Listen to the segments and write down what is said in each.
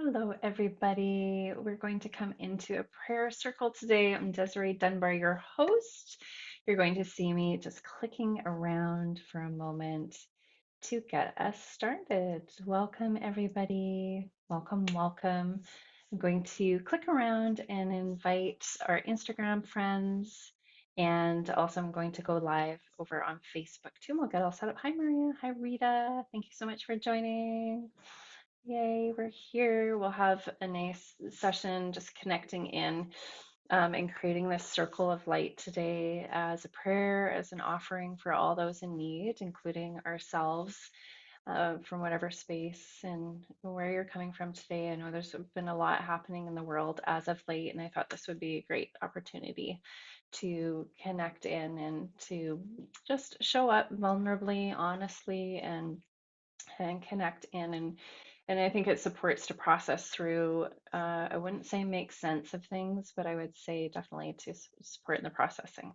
Hello, everybody. We're going to come into a prayer circle today. I'm Desiree Dunbar, your host. You're going to see me just clicking around for a moment to get us started. Welcome, everybody. Welcome, welcome. I'm going to click around and invite our Instagram friends. And also, I'm going to go live over on Facebook too. And we'll get all set up. Hi, Maria. Hi, Rita. Thank you so much for joining. Yay, we're here. We'll have a nice session just connecting in and creating this circle of light today as a prayer, as an offering for all those in need, including ourselves, from whatever space and where you're coming from today. I know there's been a lot happening in the world as of late, and I thought this would be a great opportunity to connect in and to just show up vulnerably, honestly, and connect in and I think it supports to process through. I wouldn't say make sense of things, but I would say definitely to support in the processing.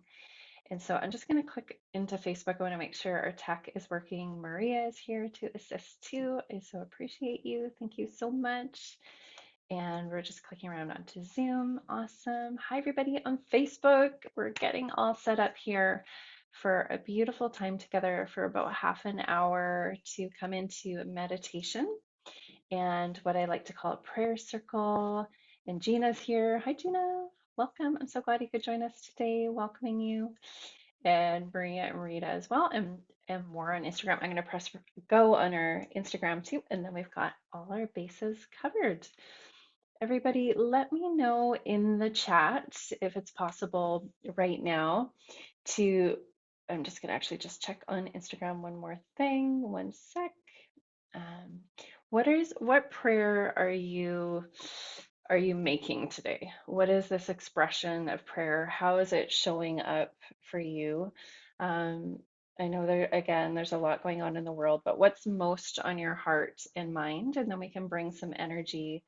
And so I'm just going to click into Facebook. I want to make sure our tech is working. Maria is here to assist too. I so appreciate you. Thank you so much. And we're just clicking around onto Zoom. Awesome. Hi, everybody on Facebook. We're getting all set up here for a beautiful time together for about half an hour to come into meditation and what I like to call a prayer circle. And Gina's here. Hi, Gina. Welcome. I'm so glad you could join us today. Welcoming you. And Maria and Rita as well. And more on Instagram. I'm going to press go on our Instagram too. And then we've got all our bases covered. Everybody, let me know in the chat if it's possible right now to. I'm just going to actually just check on Instagram one more thing. One sec. Um, what prayer are you making today? What is this expression of prayer? How is it showing up for you? Um, I know there again, there's a lot going on in the world, but what's most on your heart and mind? And then we can bring some energy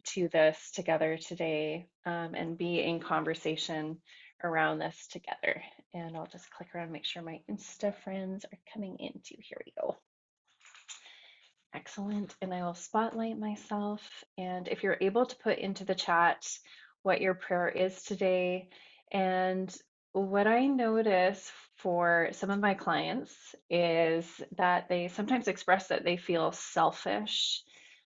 to this together today and be in conversation around this together. And I'll just click around and make sure my Insta friends are coming in too. Here we go. Excellent. And I will spotlight myself. And if you're able to put into the chat what your prayer is today, and what I notice for some of my clients is that they sometimes express that they feel selfish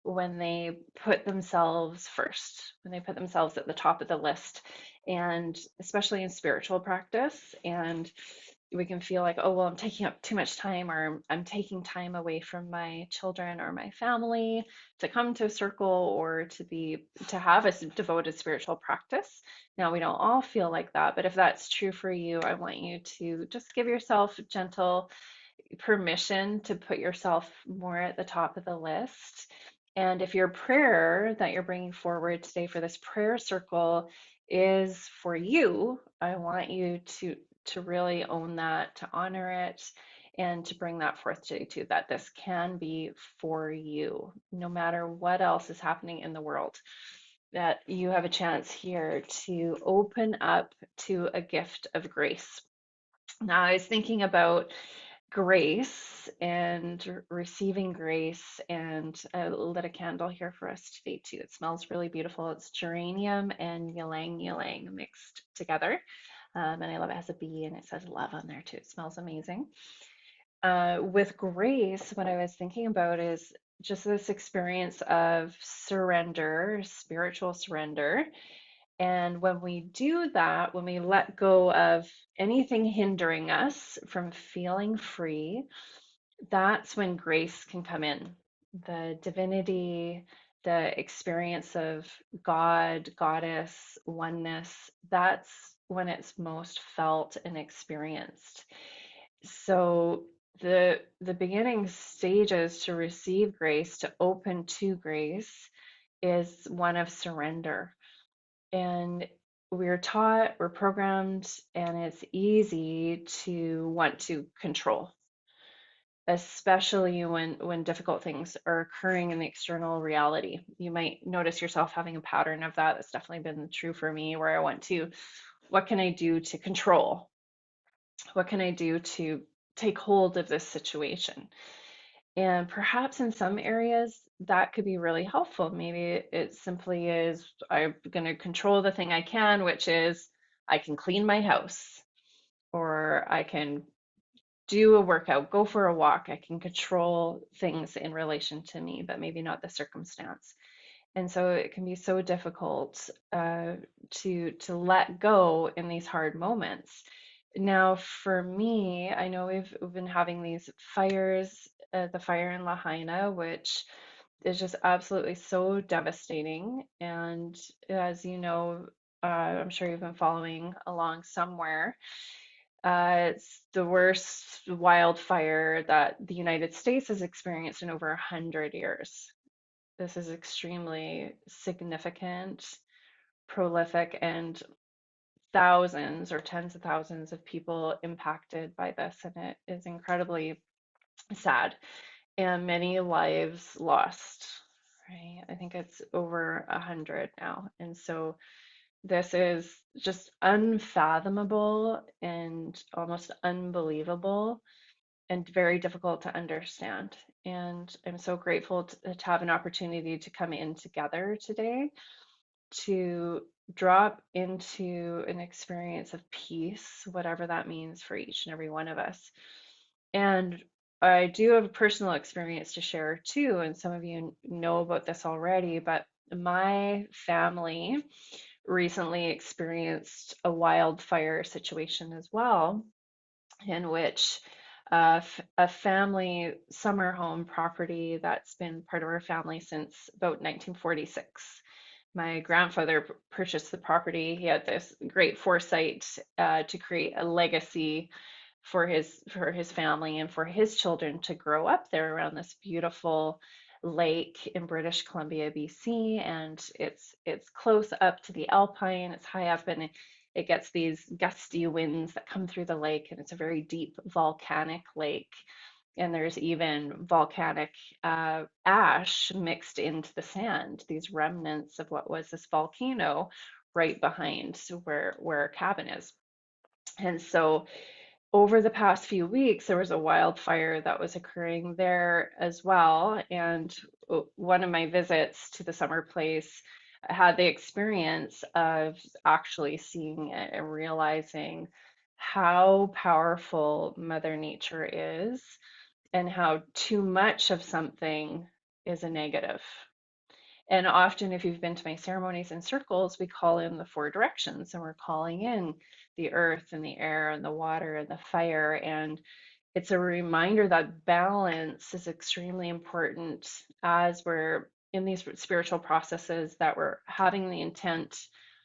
when they put themselves first, when they put themselves at the top of the list, and especially in spiritual practice. And we can feel like, oh, well, I'm taking up too much time, or I'm taking time away from my children or my family to come to a circle or to have a devoted spiritual practice. Now, we don't all feel like that, but if that's true for you, I want you to just give yourself gentle permission to put yourself more at the top of the list. And if your prayer that you're bringing forward today for this prayer circle is for you, I want you to really own that, to honor it, and to bring that forth today too, that this can be for you, no matter what else is happening in the world, that you have a chance here to open up to a gift of grace. Now, I was thinking about grace and receiving grace, and I lit a candle here for us today too. It smells really beautiful. It's geranium and ylang ylang mixed together. And I love it. It has a bee and it says love on there too. It smells amazing. With grace, what I was thinking about is just this experience of surrender, spiritual surrender. And when we do that, when we let go of anything hindering us from feeling free, that's when grace can come in. The divinity, the experience of God, goddess, oneness, that's when it's most felt and experienced. So the beginning stages to receive grace, to open to grace, is one of surrender. And we're taught, we're programmed, and it's easy to want to control, especially when difficult things are occurring in the external reality. You might notice yourself having a pattern of that. That's definitely been true for me, where I want to, what can I do to control? What can I do to take hold of this situation? And perhaps in some areas that could be really helpful. Maybe it simply is I'm going to control the thing I can, which is I can clean my house, or I can do a workout, go for a walk. I can control things in relation to me, but maybe not the circumstance. And so it can be so difficult to let go in these hard moments. Now, for me, I know we've been having these fires, the fire in Lahaina, which is just absolutely so devastating. And as you know, I'm sure you've been following along somewhere. It's the worst wildfire that the United States has experienced in over 100 years. This is extremely significant, prolific, and thousands or tens of thousands of people impacted by this. And it is incredibly sad and many lives lost, right? I think it's over 100 now. And so this is just unfathomable and almost unbelievable and very difficult to understand. And I'm so grateful to have an opportunity to come in together today to drop into an experience of peace, whatever that means for each and every one of us. And I do have a personal experience to share too, and some of you know about this already, but my family recently experienced a wildfire situation as well, in which a family summer home property that's been part of our family since about 1946. My grandfather purchased the property. He had this great foresight to create a legacy for his family and for his children to grow up there around this beautiful lake in British Columbia, BC, and it's close up to the Alpine. It's high up and it gets these gusty winds that come through the lake, and it's a very deep volcanic lake. And there's even volcanic ash mixed into the sand, these remnants of what was this volcano right behind where our cabin is. And so over the past few weeks, there was a wildfire that was occurring there as well. And one of my visits to the summer place had the experience of actually seeing it and realizing how powerful Mother Nature is and how too much of something is a negative. And often, if you've been to my ceremonies and circles, we call in the four directions and we're calling in the earth and the air and the water and the fire. And it's a reminder that balance is extremely important as we're in these spiritual processes, that we're having the intent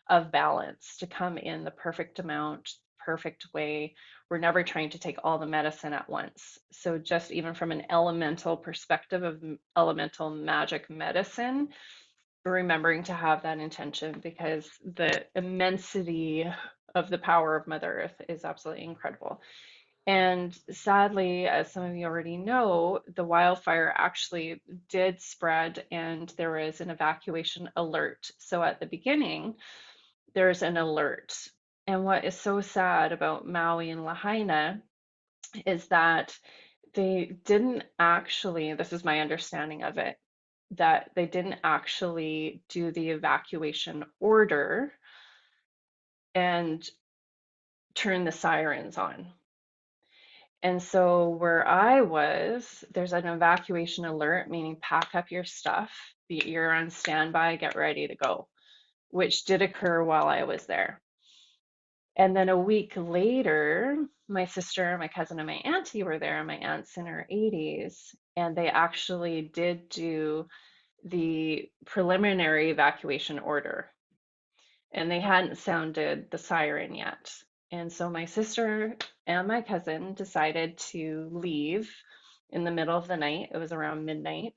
of balance to come in the perfect amount, perfect way. We're never trying to take all the medicine at once. So, just even from an elemental perspective of elemental magic medicine, remembering to have that intention because the immensity of the power of Mother Earth is absolutely incredible. And sadly, as some of you already know, the wildfire actually did spread and there was an evacuation alert. So at the beginning, there's an alert. And what is so sad about Maui and Lahaina is that they didn't actually, this is my understanding of it, that they didn't actually do the evacuation order and turn the sirens on. And so where I was, there's an evacuation alert, meaning pack up your stuff, you're on standby, get ready to go, which did occur while I was there. And then a week later, my sister, my cousin, and my auntie were there. My aunt's in her 80s, and they actually did do the preliminary evacuation order, and they hadn't sounded the siren yet. And so my sister and my cousin decided to leave in the middle of the night. It was around midnight,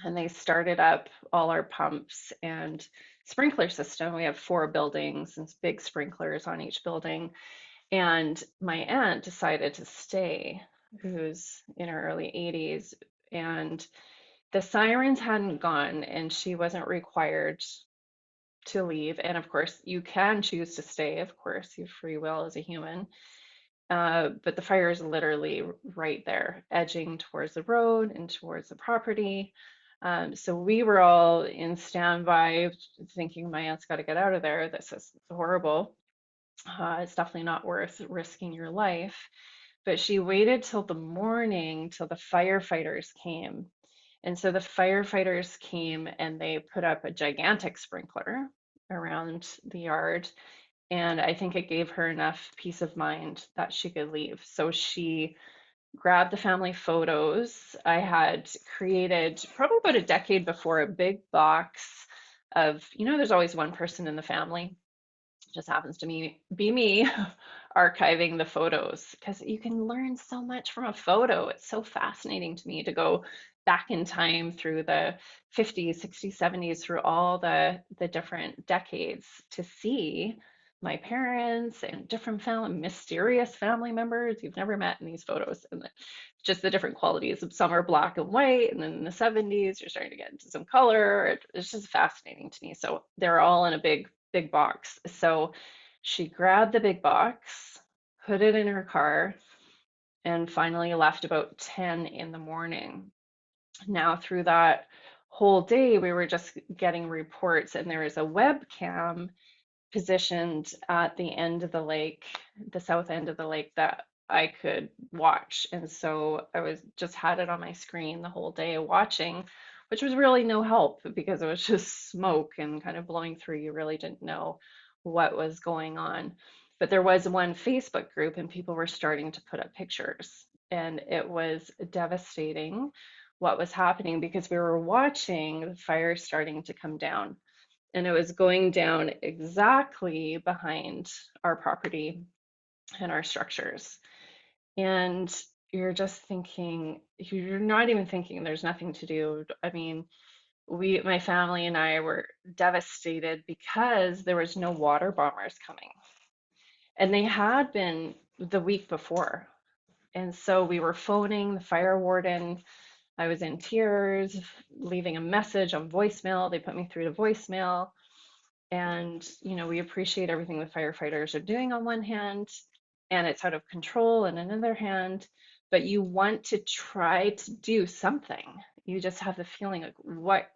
and they started up all our pumps and sprinkler system. We have 4 buildings and big sprinklers on each building. And my aunt decided to stay, who's in her early 80s. And the sirens hadn't gone, and she wasn't required to leave. And of course, you can choose to stay, of course, you have free will as a human. but the fire is literally right there, edging towards the road and towards the property. So we were all in standby, thinking my aunt's got to get out of there. This is horrible. It's definitely not worth risking your life. But she waited till the morning till the firefighters came. And so the firefighters came and they put up a gigantic sprinkler around the yard. And I think it gave her enough peace of mind that she could leave. So she grabbed the family photos. I had created probably about a decade before a big box of, there's always one person in the family, just happens to be me archiving the photos because you can learn so much from a photo. It's so fascinating to me to go back in time through the 50s, 60s, 70s, through all the different decades to see my parents and different family, mysterious family members you've never met in these photos, and just the different qualities. Some are black and white, and then in the 70s you're starting to get into some color. It's just fascinating to me. So they're all in a big box. So she grabbed the big box, put it in her car, and finally left about 10 in the morning. Now, through that whole day, we were just getting reports, and there was a webcam positioned at the end of the lake, the south end of the lake, that I could watch. And so I was just had it on my screen the whole day watching, which was really no help because it was just smoke and kind of blowing through. You really didn't know what was going on. But there was one Facebook group and people were starting to put up pictures. And it was devastating what was happening because we were watching the fire starting to come down, and it was going down exactly behind our property and our structures. And you're just thinking, you're not even thinking there's nothing to do. I mean, my family and I were devastated because there was no water bombers coming. And they had been the week before. And so we were phoning the fire warden. I was in tears, leaving a message on voicemail. They put me through to voicemail. And, we appreciate everything the firefighters are doing on one hand, and it's out of control on another hand, but you want to try to do something. You just have the feeling like,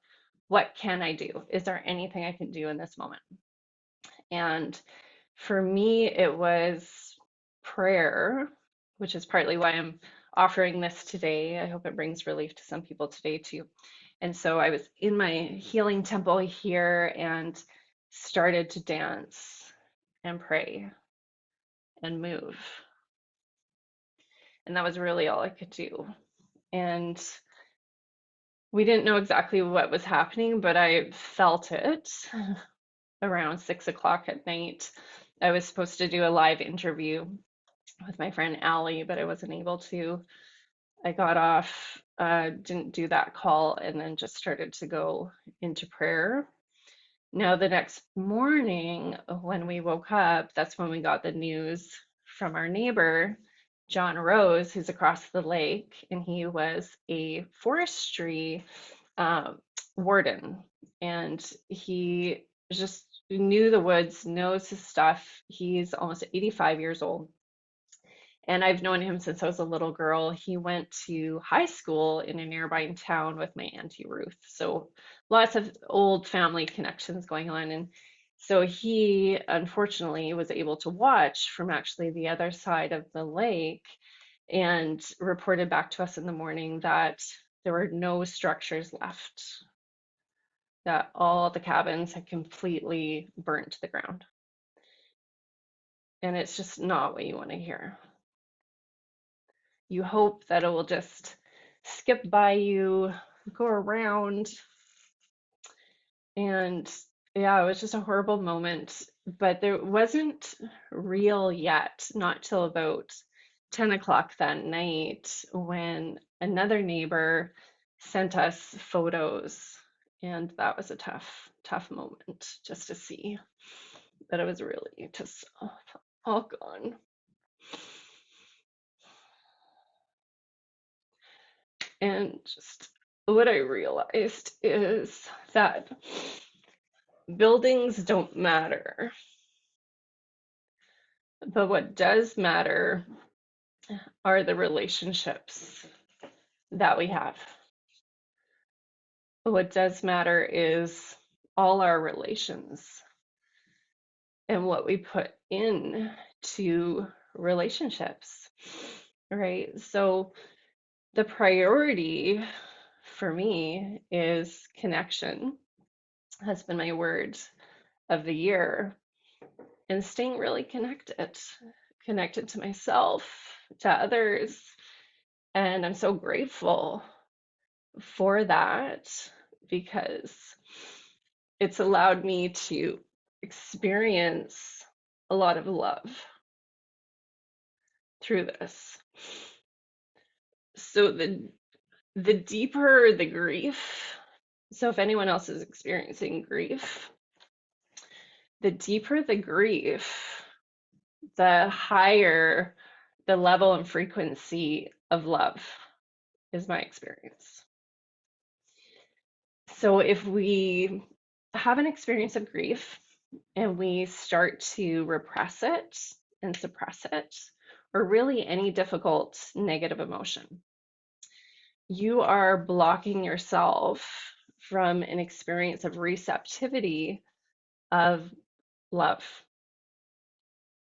what can I do? Is there anything I can do in this moment? And for me, it was prayer, which is partly why I'm offering this today. I hope it brings relief to some people today too. And so I was in my healing temple here and started to dance and pray and move. And that was really all I could do. And we didn't know exactly what was happening, but I felt it around 6 o'clock at night. I was supposed to do a live interview with my friend Allie, but I wasn't able to. I got off, didn't do that call, and then just started to go into prayer. Now, the next morning, when we woke up, that's when we got the news from our neighbor, John Rose, who's across the lake, and he was a forestry um, warden, and he just knew the woods, knows his stuff. He's almost 85 years old, and I've known him since I was a little girl. He went to high school in a nearby town with my Auntie Ruth. So lots of old family connections going on. And so he unfortunately was able to watch from actually the other side of the lake and reported back to us in the morning that there were no structures left, that all the cabins had completely burnt to the ground. And it's just not what you want to hear. You hope that it will just skip by you, go around. And yeah, it was just a horrible moment, but there wasn't real yet, not till about 10 o'clock that night when another neighbor sent us photos. And that was a tough moment just to see that it was really just all gone. And just what I realized is that buildings don't matter, but what does matter are the relationships that we have. What does matter is all our relations and what we put in to relationships, right? So the priority for me is connection, has been my word of the year, and staying really connected to myself, to others. And I'm so grateful for that because it's allowed me to experience a lot of love through this. So the deeper the grief, so if anyone else is experiencing grief, the deeper the grief, the higher the level and frequency of love is my experience. So if we have an experience of grief and we start to repress it and suppress it, or really any difficult negative emotion, you are blocking yourself from an experience of receptivity of love.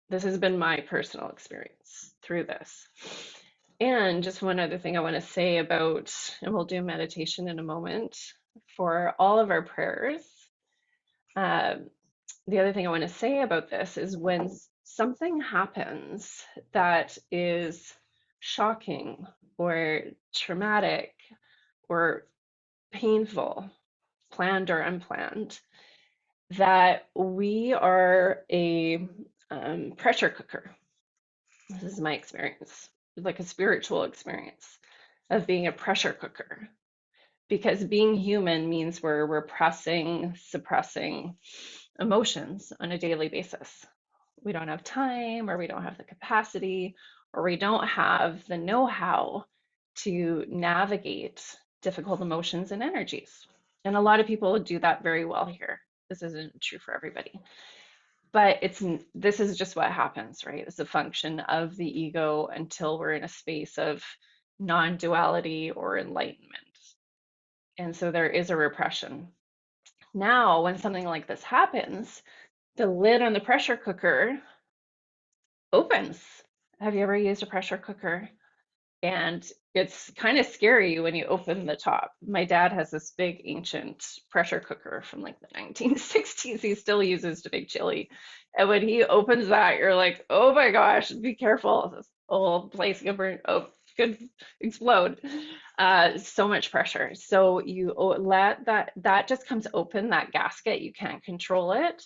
This has been my personal experience through this. And just one other thing I want to say about, and we'll do meditation in a moment for all of our prayers. The other thing I want to say about this is when something happens that is shocking or traumatic or painful, planned or unplanned, that we are a pressure cooker. This is my experience, like a spiritual experience of being a pressure cooker. Because being human means we're repressing, suppressing emotions on a daily basis. We don't have time, or we don't have the capacity, or we don't have the know-how to navigate difficult emotions and energies. And a lot of people do that very well here. This isn't true for everybody. But this is just what happens, right? It's a function of the ego until we're in a space of non-duality or enlightenment. And so there is a repression. Now, when something like this happens, the lid on the pressure cooker opens. Have you ever used a pressure cooker? And it's kind of scary when you open the top. My dad has this big ancient pressure cooker from like the 1960s. He still uses to make chili. And when he opens that, you're like, oh my gosh, be careful. This whole place could burn, oh, could explode. So much pressure. So you let that just comes open, that gasket, you can't control it.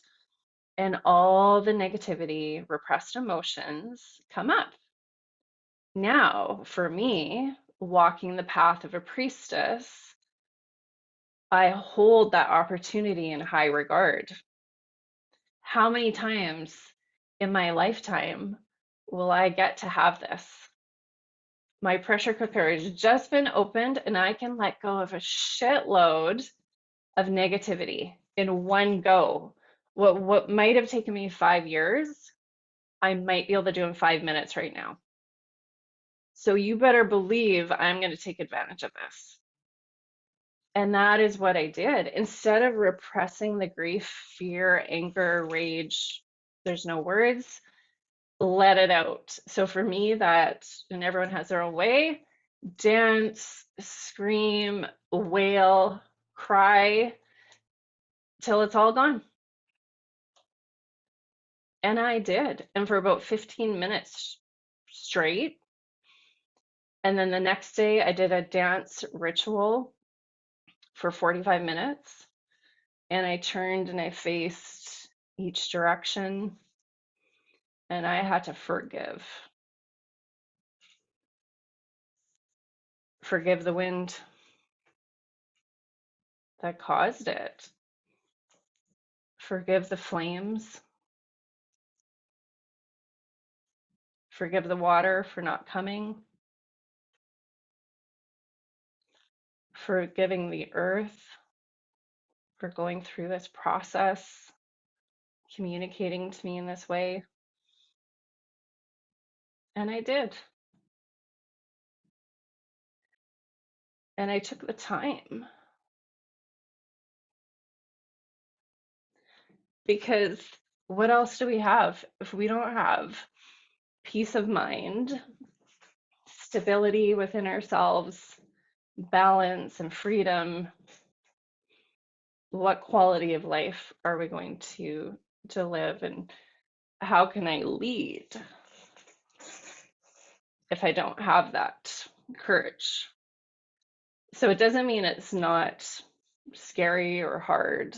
And all the negativity, repressed emotions come up. Now, for me, walking the path of a priestess, I hold that opportunity in high regard. How many times in my lifetime will I get to have this? My pressure cooker has just been opened and I can let go of a shitload of negativity in one go. What might have taken me 5 years, I might be able to do in 5 minutes right now. So you better believe I'm going to take advantage of this. And that is what I did. Instead of repressing the grief, fear, anger, rage, there's no words, let it out. So for me, that, and everyone has their own way, dance, scream, wail, cry till it's all gone. And I did. And for about 15 minutes straight. And then the next day, I did a dance ritual for 45 minutes. And I turned and I faced each direction. And I had to forgive the wind that caused it, forgive the flames, forgive the water for not coming, forgiving the earth for going through this process, communicating to me in this way. And I did. And I took the time, because what else do we have if we don't have peace of mind, stability within ourselves, balance and freedom? What quality of life are we going to live, and how can I lead if I don't have that courage? So it doesn't mean it's not scary or hard,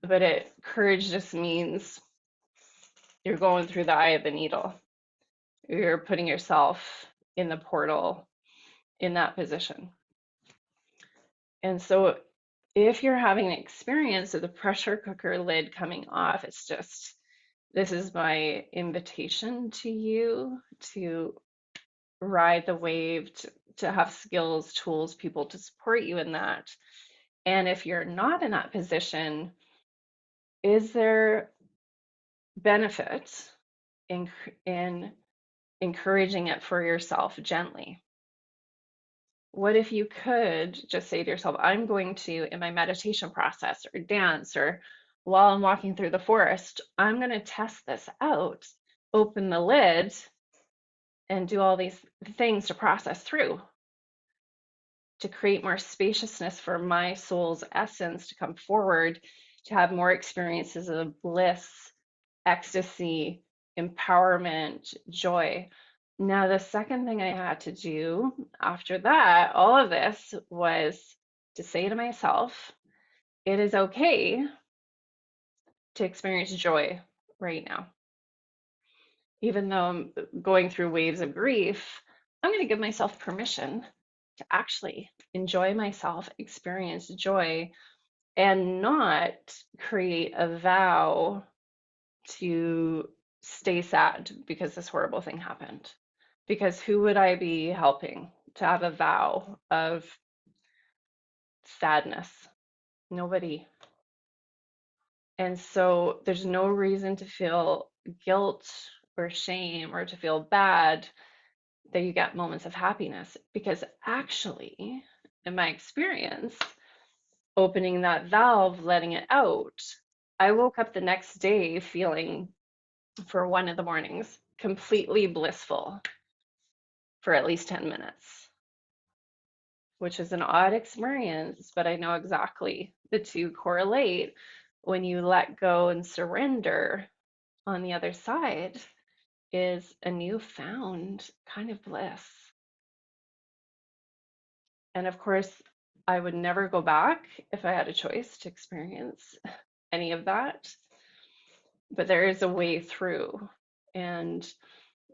but courage just means you're going through the eye of the needle. You're putting yourself in the portal in that position. And so if you're having an experience of the pressure cooker lid coming off, it's just, this is my invitation to you to ride the wave, to have skills, tools, people to support you in that. And if you're not in that position, is there benefit in encouraging it for yourself gently? What if you could just say to yourself, I'm going to, in my meditation process or dance or while I'm walking through the forest, I'm going to test this out, open the lid, and do all these things to process through, to create more spaciousness for my soul's essence to come forward, to have more experiences of bliss, ecstasy, empowerment, joy. Now, the second thing I had to do after that, all of this, was to say to myself, it is okay to experience joy right now. Even though I'm going through waves of grief, I'm going to give myself permission to actually enjoy myself, experience joy, and not create a vow to stay sad because this horrible thing happened. Because who would I be helping to have a vow of sadness? Nobody. And so there's no reason to feel guilt or shame or to feel bad that you get moments of happiness, because actually, in my experience, opening that valve, letting it out, I woke up the next day feeling, for one of the mornings, completely blissful for at least 10 minutes, which is an odd experience, but I know exactly the two correlate. When you let go and surrender, on the other side is a newfound kind of bliss. And of course, I would never go back if I had a choice to experience any of that, but there is a way through. And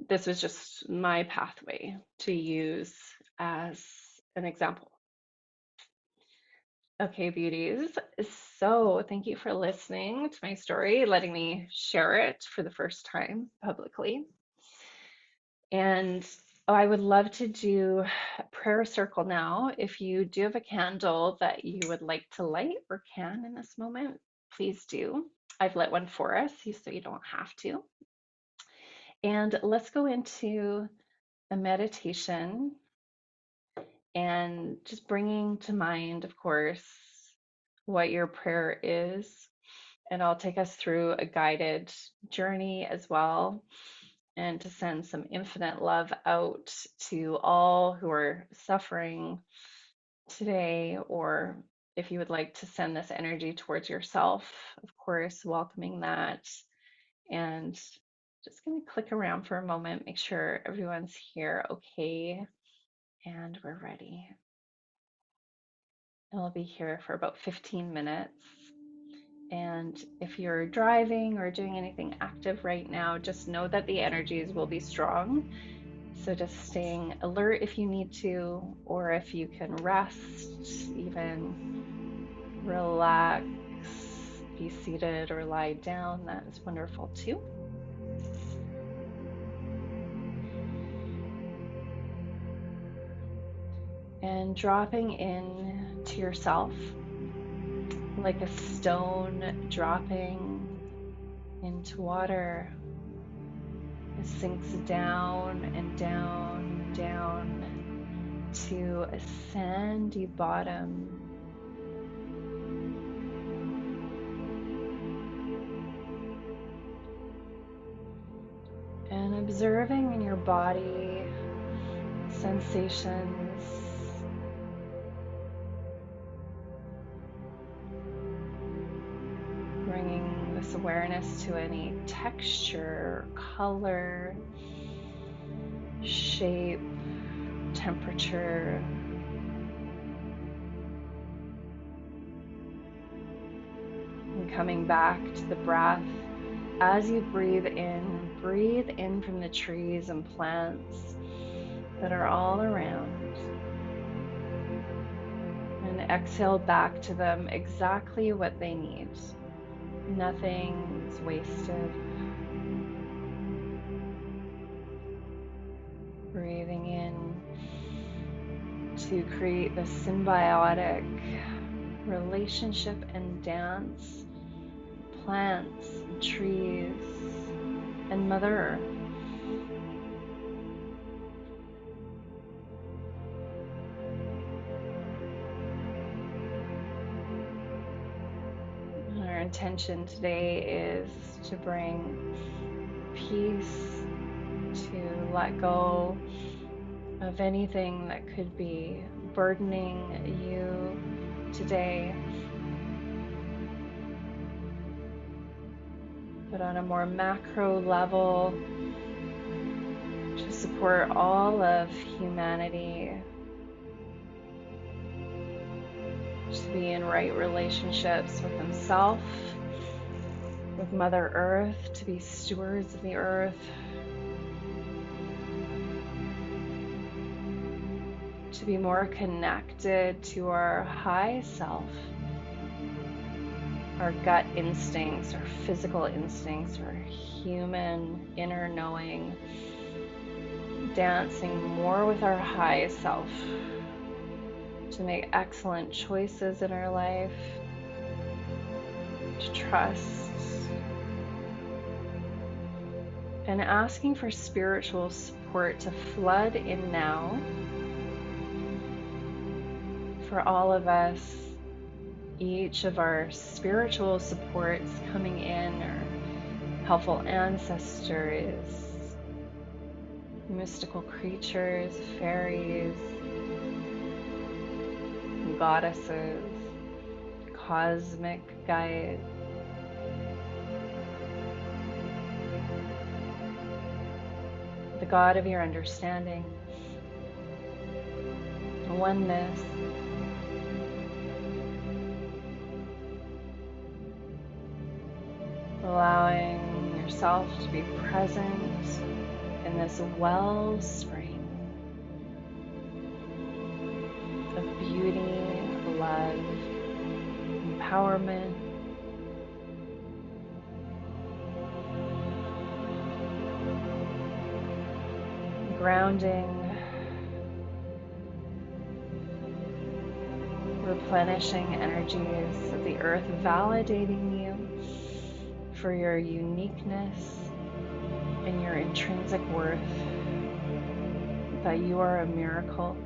this was just my pathway to use as an example. Okay, beauties. So thank you for listening to my story, letting me share it for the first time publicly. And I would love to do a prayer circle now. If you do have a candle that you would like to light or can in this moment, please do. I've lit one for us so you don't have to. And let's go into a meditation and just bringing to mind, of course, what your prayer is. And I'll take us through a guided journey as well, and to send some infinite love out to all who are suffering today, or if you would like to send this energy towards yourself, of course, welcoming that. And just going to click around for a moment, make sure everyone's here okay, and we're ready. And we'll be here for about 15 minutes. And if you're driving or doing anything active right now, just know that the energies will be strong. So just staying alert if you need to, or if you can rest, even relax, be seated or lie down, that is wonderful too. And dropping in to yourself like a stone dropping into water. It sinks down and down, down, to a sandy bottom. And observing in your body sensations, bringing this awareness to any texture, color, shape, temperature. And coming back to the breath as you breathe in from the trees and plants that are all around. And exhale back to them exactly what they need. Nothing's wasted. Breathing in to create the symbiotic relationship and dance, plants, trees, and Mother Earth. Our intention today is to bring peace, to let go of anything that could be burdening you today, but on a more macro level, to support all of humanity to be in right relationships with themselves, with Mother Earth, to be stewards of the earth, to be more connected to our high self, our gut instincts, our physical instincts, our human inner knowing, dancing more with our high self to make excellent choices in our life, to trust, and asking for spiritual support to flood in now for all of us. Each of our spiritual supports coming in, our helpful ancestors, mystical creatures, fairies, goddesses, cosmic guides, the God of your understanding, oneness, allowing yourself to be present in this wellspring of beauty, love, empowerment, grounding, replenishing energies of the earth, validating you for your uniqueness and your intrinsic worth, that you are a miracle.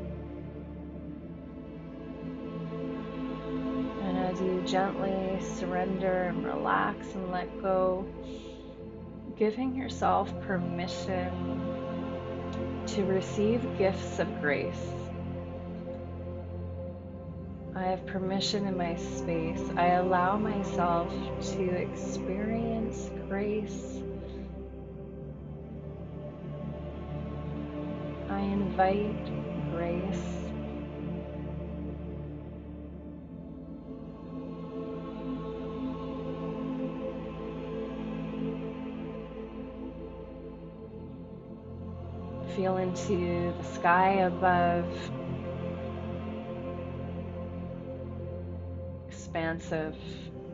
And as you gently surrender and relax and let go, giving yourself permission to receive gifts of grace. I have permission in my space. I allow myself to experience grace. I invite grace. Feel into the sky above. Expansive,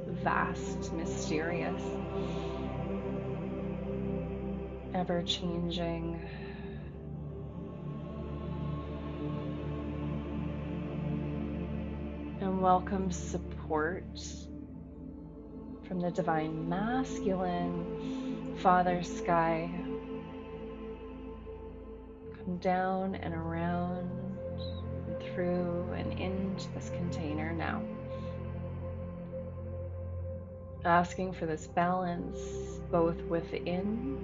vast, mysterious, ever-changing. And welcome support from the divine masculine Father Sky. Come down and around. through and into this container now. Asking for this balance both within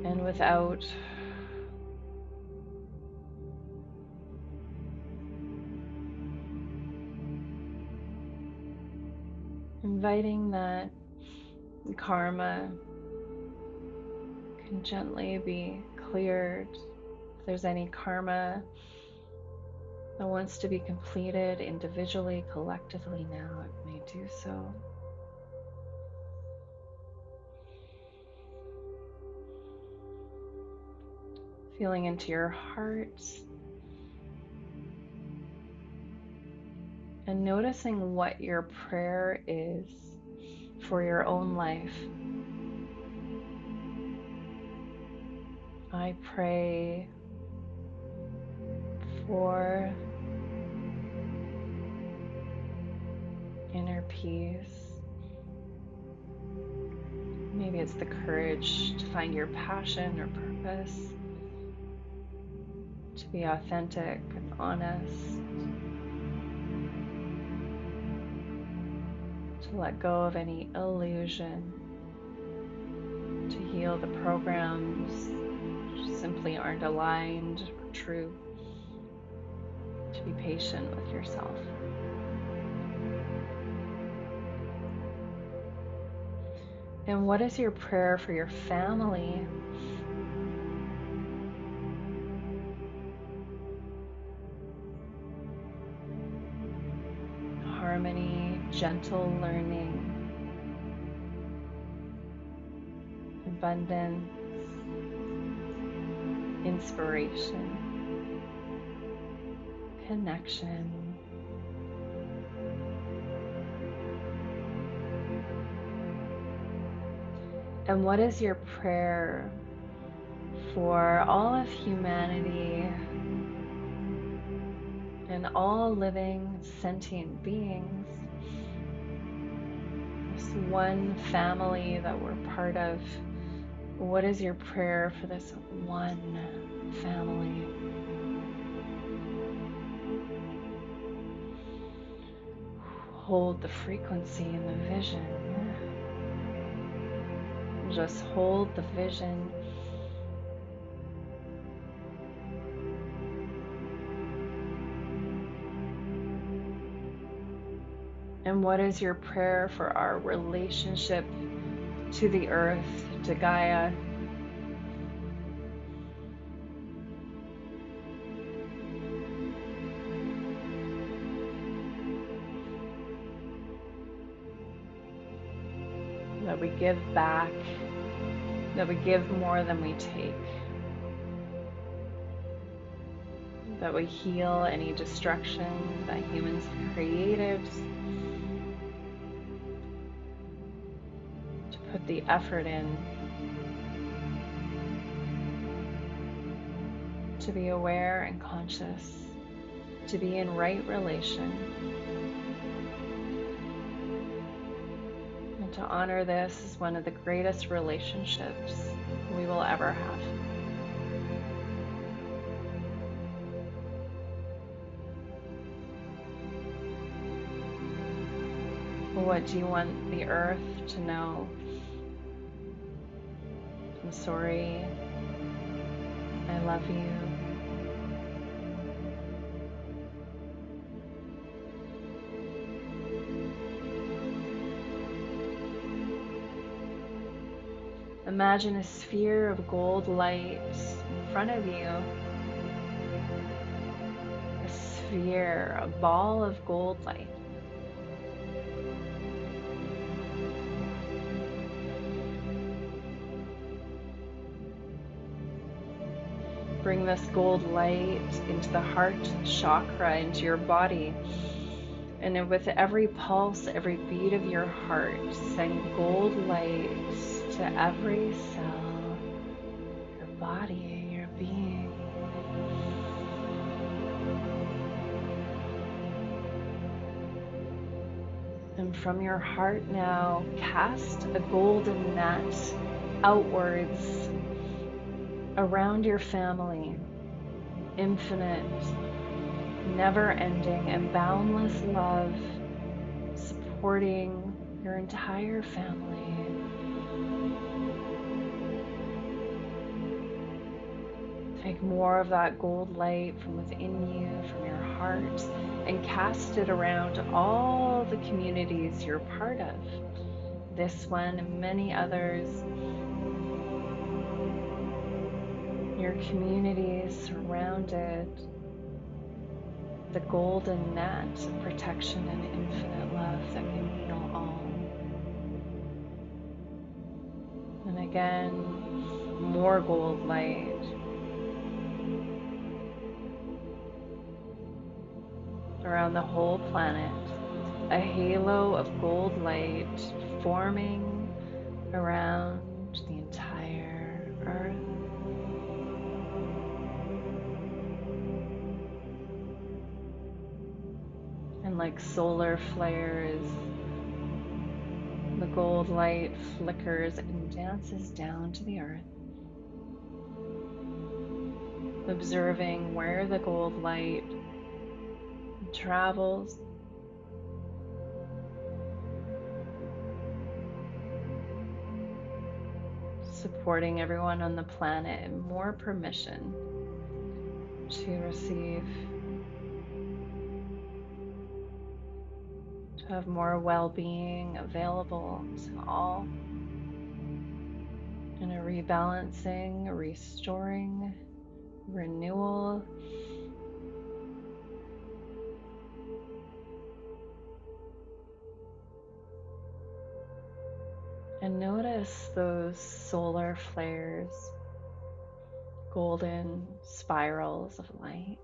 and without. Inviting that karma can gently be cleared. If there's any karma that wants to be completed individually, collectively now, it may do so. Feeling into your heart and noticing what your prayer is for your own life. I pray for inner peace. Maybe it's the courage to find your passion or purpose, to be authentic and honest, to let go of any illusion, to heal the programs which simply aren't aligned or true, to be patient with yourself. And what is your prayer for your family? Harmony, gentle learning, abundance, inspiration, connection. And what is your prayer for all of humanity and all living sentient beings? This one family that we're part of. What is your prayer for this one family? Hold the frequency and the vision. Just hold the vision. And what is your prayer for our relationship to the earth, to Gaia? That we give back, that we give more than we take, that we heal any destruction that humans have created, to put the effort in, to be aware and conscious, to be in right relation, and to honor this as one of the greatest relationships we will ever have. What do you want the earth to know? I'm sorry. I love you. Imagine a sphere of gold light in front of you. A sphere, a ball of gold light. Bring this gold light into the heart chakra, into your body. And with every pulse, every beat of your heart, send gold light to every cell, your body, your being. And from your heart now, cast a golden net outwards around your family, infinite, never-ending and boundless love supporting your entire family. Take more of that gold light from within you, from your heart, and cast it around all the communities you're part of. This one and many others. Your communities surrounded the golden net of protection and infinite love that can heal all. And again, more gold light. Around the whole planet, a halo of gold light forming around the entire earth. And like solar flares, the gold light flickers and dances down to the earth, observing where the gold light travels, supporting everyone on the planet, and more permission to receive, to have more well-being available to all, in a rebalancing, restoring, renewal. And notice those solar flares, golden spirals of light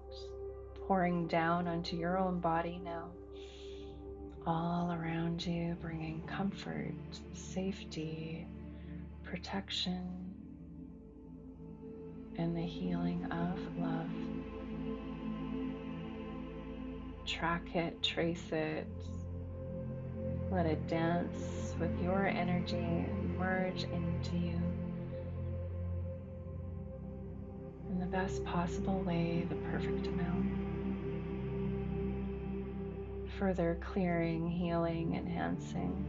pouring down onto your own body now, all around you, bringing comfort, safety, protection, and the healing of love. Track it, trace it, let it dance with your energy and merge into you in the best possible way, the perfect amount. Further clearing, healing, enhancing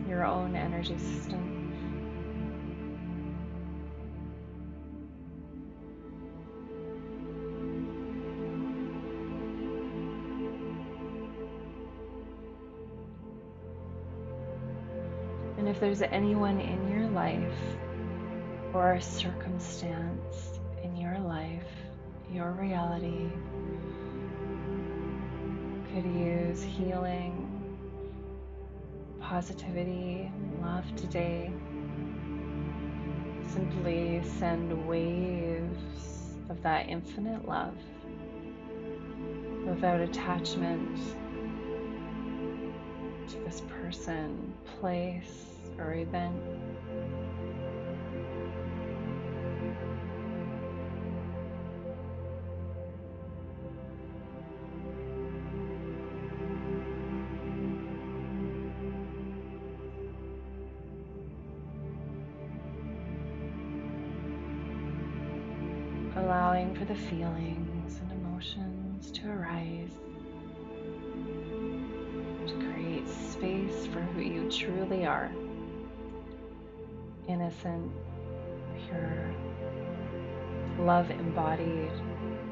your own energy system. And if there's anyone in your life or a circumstance in your life, your reality could use healing, positivity, love today, simply send waves of that infinite love without attachment to this person, place, or event. Allowing for the feelings and emotions to arise, to create space for who you truly are. Innocent, pure, love embodied,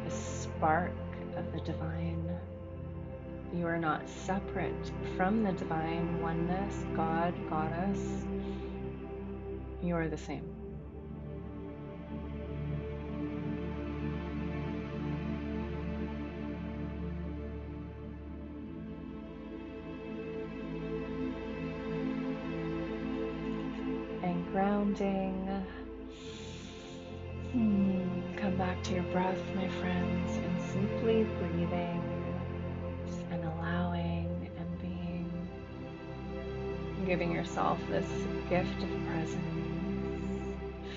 a spark of the divine. You are not separate from the divine oneness, God, Goddess. You are the same. And grounding. Come back to your breath, my friends, and simply breathing and allowing and being, giving yourself this gift of presence,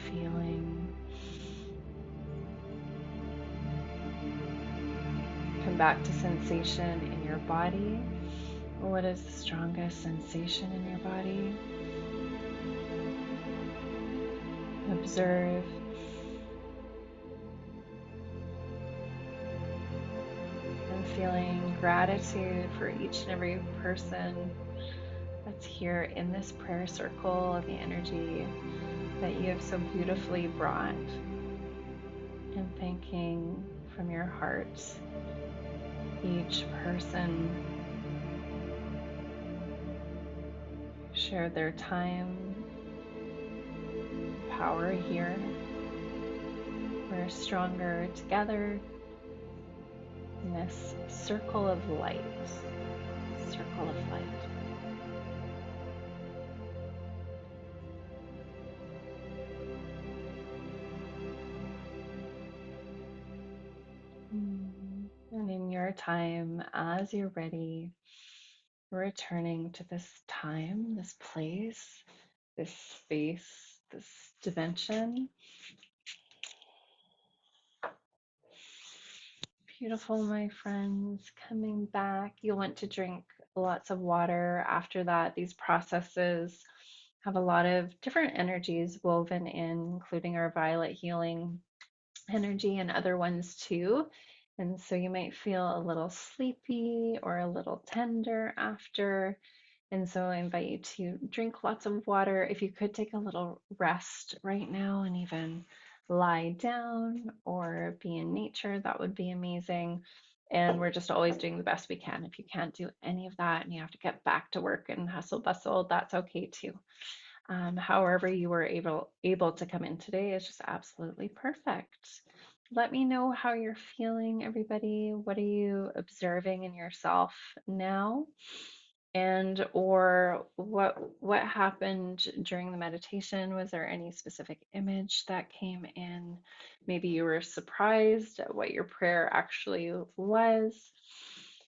feeling. Come back to sensation in your body. What is the strongest sensation in your body? Observe. feeling gratitude for each and every person that's here in this prayer circle, of the energy that you have so beautifully brought, and thanking from your heart each person shared their time, power here. We're stronger together in this circle of light. Circle of light. And in your time, as you're ready, returning to this time, this place, this space, this dimension. Beautiful, my friends. Coming back, you'll want to drink lots of water after that. These processes have a lot of different energies woven in, including our violet healing energy and other ones too. And so you might feel a little sleepy or a little tender after. And so I invite you to drink lots of water. If you could take a little rest right now and even lie down or be in nature, that would be amazing. And we're just always doing the best we can. If you can't do any of that and you have to get back to work and hustle bustle, that's okay too. However you were able to come in today is just absolutely perfect. Let me know how you're feeling, everybody. What are you observing in yourself now? And or what happened during the meditation? Was there any specific image that came in? Maybe you were surprised at what your prayer actually was.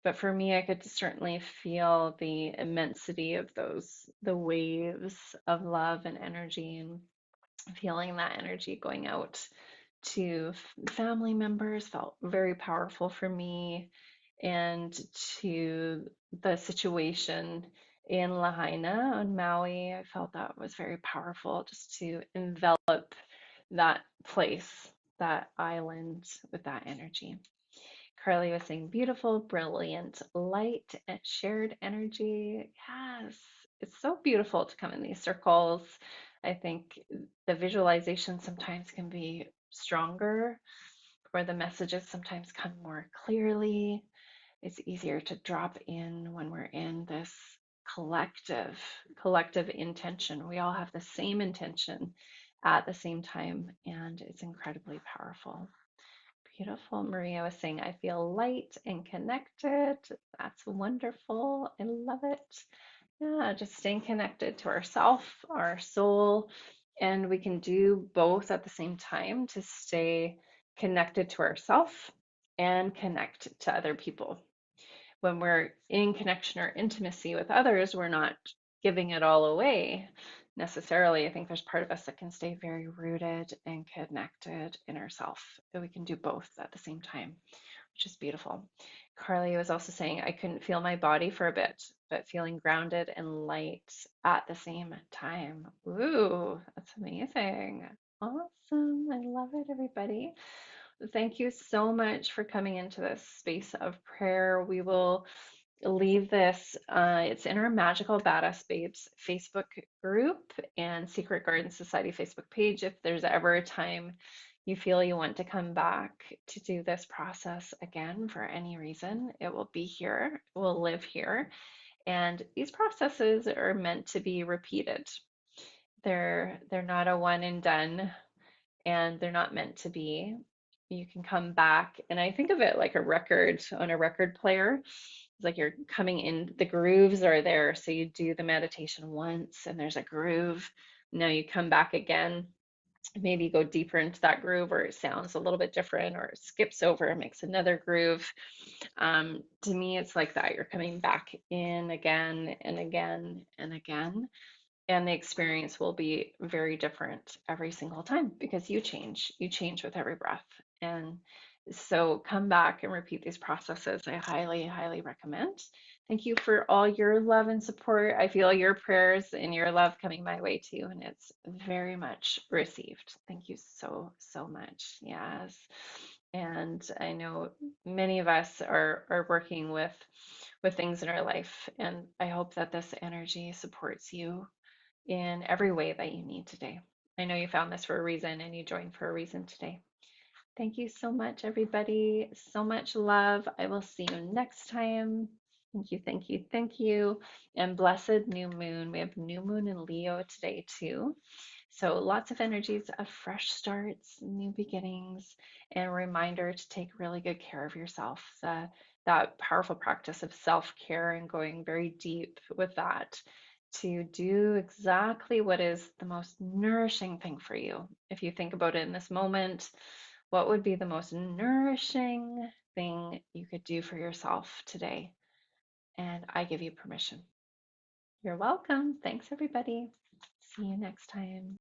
But for me, I could certainly feel the immensity of the waves of love and energy, and feeling that energy going out to family members felt very powerful for me, and to the situation in Lahaina on Maui, I felt that was very powerful, just to envelop that place, that island, with that energy. Carly was saying beautiful, brilliant light and shared energy. Yes, it's so beautiful to come in these circles. I think the visualization sometimes can be stronger, where the messages sometimes come more clearly. It's easier to drop in when we're in this collective intention. We all have the same intention at the same time, and it's incredibly powerful. Beautiful. Maria was saying, I feel light and connected. That's wonderful. I love it. Yeah, just staying connected to ourself, our soul, and we can do both at the same time, to stay connected to ourselves and connect to other people. When we're in connection or intimacy with others, we're not giving it all away necessarily. I think there's part of us that can stay very rooted and connected in ourselves, that we can do both at the same time, which is beautiful. Carly was also saying, I couldn't feel my body for a bit, but feeling grounded and light at the same time. Ooh, that's amazing. Awesome. I love it, everybody. Thank you so much for coming into this space of prayer. We will leave this. It's in our Magical Badass Babes Facebook group and Secret Garden Society Facebook page. If there's ever a time you feel you want to come back to do this process again for any reason, it will be here, it will live here. And these processes are meant to be repeated. They're not a one and done, and they're not meant to be. You can come back, and I think of it like a record on a record player. It's like you're coming in, the grooves are there. So you do the meditation once and there's a groove. Now you come back again, maybe go deeper into that groove, or it sounds a little bit different, or it skips over and makes another groove. To me, it's like that. You're coming back in again and again and again, and the experience will be very different every single time, because you change with every breath. And so come back and repeat these processes. I highly recommend. Thank you for all your love and support. I feel your prayers and your love coming my way too, and it's very much received. Thank you so much. Yes. And I know many of us are working with things in our life, and I hope that this energy supports you in every way that you need today. I know you found this for a reason and you joined for a reason today. Thank you so much, everybody. So much love. I will see you next time. Thank you, thank you, thank you. And blessed new moon. We have new moon in Leo today, too. So lots of energies of fresh starts, new beginnings, and a reminder to take really good care of yourself. That powerful practice of self-care and going very deep with that to do exactly what is the most nourishing thing for you. If you think about it in this moment, what would be the most nourishing thing you could do for yourself today? And I give you permission. You're welcome. Thanks, everybody. See you next time.